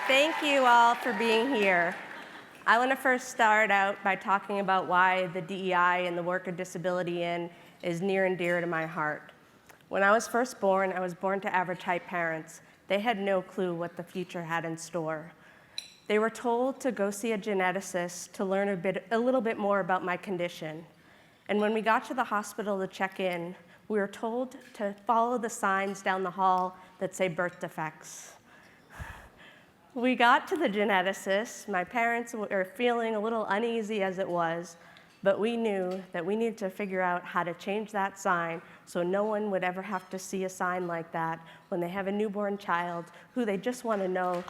Thank you all for being here. I want to first start out by talking about why the DEI and the work of disability in is near and dear to my heart. When I was first born, I was born to average-height parents. They had no clue what the future had in store. They were told to go see a geneticist to learn a little bit more about my condition. And when we got to the hospital to check in, we were told to follow the signs down the hall that say birth defects. We got to the geneticist. My parents were feeling a little uneasy as it was, but we knew that we needed to figure out how to change that sign so no one would ever have to see a sign like that when they have a newborn child who they just want to know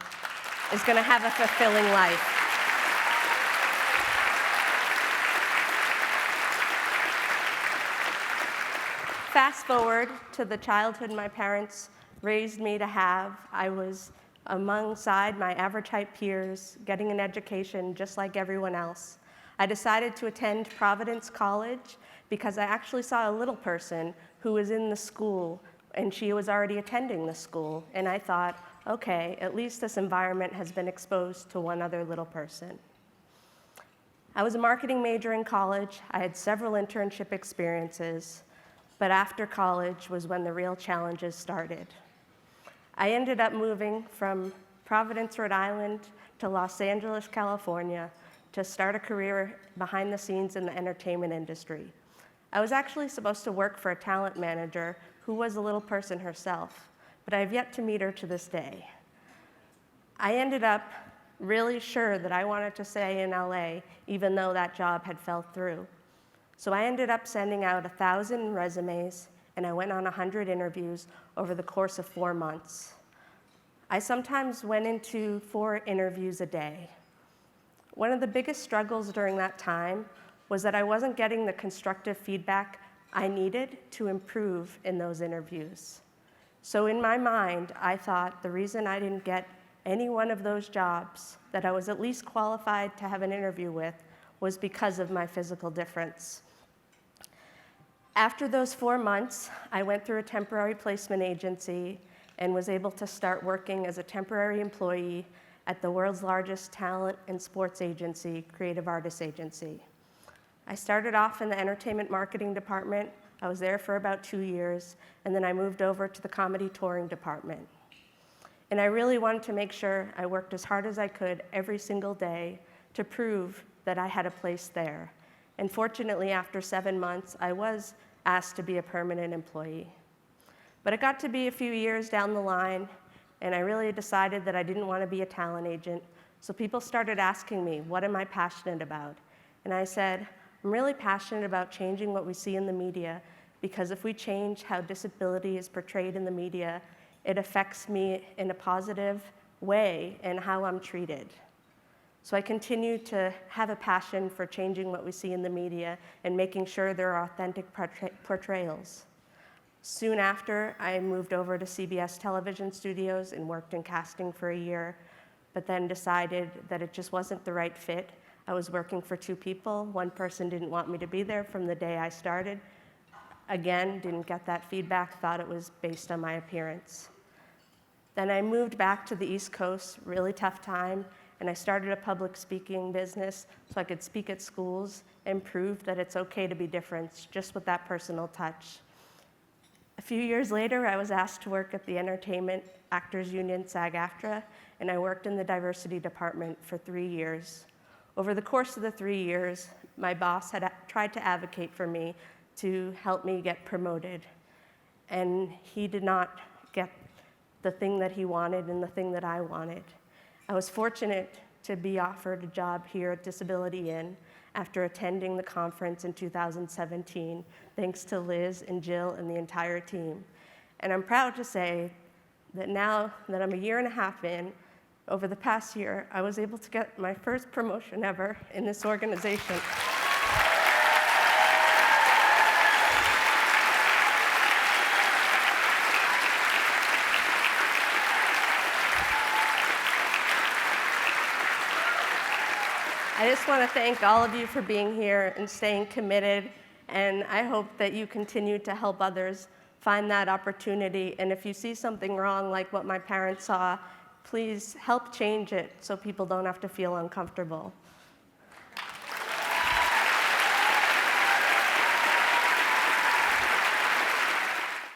is going to have a fulfilling life. Fast forward to the childhood my parents raised me to have. I was alongside my average-height peers, getting an education just like everyone else. I decided to attend Providence College because I actually saw a little person who was in the school, and she was already attending the school. And I thought, okay, at least this environment has been exposed to one other little person. I was a marketing major in college. I had several internship experiences, but after college was when the real challenges started. I ended up moving from Providence, Rhode Island to Los Angeles, California to start a career behind the scenes in the entertainment industry. I was actually supposed to work for a talent manager who was a little person herself, but I have yet to meet her to this day. I ended up really sure that I wanted to stay in LA, even though that job had fell through. So I ended up sending out 1,000 resumes, and I went on 100 interviews over the course of 4 months. I sometimes went into 4 interviews a day. One of the biggest struggles during that time was that I wasn't getting the constructive feedback I needed to improve in those interviews. So in my mind, I thought the reason I didn't get any one of those jobs that I was at least qualified to have an interview with was because of my physical difference. After those 4 months, I went through a temporary placement agency and was able to start working as a temporary employee at the world's largest talent and sports agency, Creative Artists Agency. I started off in the entertainment marketing department. I was there for about 2 years, and then I moved over to the comedy touring department. And I really wanted to make sure I worked as hard as I could every single day to prove that I had a place there. And fortunately, after 7 months, I was asked to be a permanent employee. But it got to be a few years down the line, and I really decided that I didn't want to be a talent agent. So people started asking me, what am I passionate about? And I said, I'm really passionate about changing what we see in the media, because if we change how disability is portrayed in the media, it affects me in a positive way and how I'm treated. So I continue to have a passion for changing what we see in the media and making sure there are authentic portrayals. Soon after, I moved over to CBS Television Studios and worked in casting for a year, but then decided that it just wasn't the right fit. I was working for 2 people. One person didn't want me to be there from the day I started. Again, didn't get that feedback, thought it was based on my appearance. Then I moved back to the East Coast, really tough time, and I started a public speaking business so I could speak at schools and prove that it's okay to be different, just with that personal touch. A few years later, I was asked to work at the Entertainment Actors Union, SAG-AFTRA, and I worked in the diversity department for 3 years. Over the course of the 3 years, my boss had tried to advocate for me to help me get promoted, and he did not get the thing that he wanted and the thing that I wanted. I was fortunate to be offered a job here at Disability In after attending the conference in 2017, thanks to Liz and Jill and the entire team. And I'm proud to say that now that I'm a year and a half in, over the past year, I was able to get my first promotion ever in this organization. I just want to thank all of you for being here and staying committed, and I hope that you continue to help others find that opportunity. And if you see something wrong, like what my parents saw, Please help change it so people don't have to feel uncomfortable.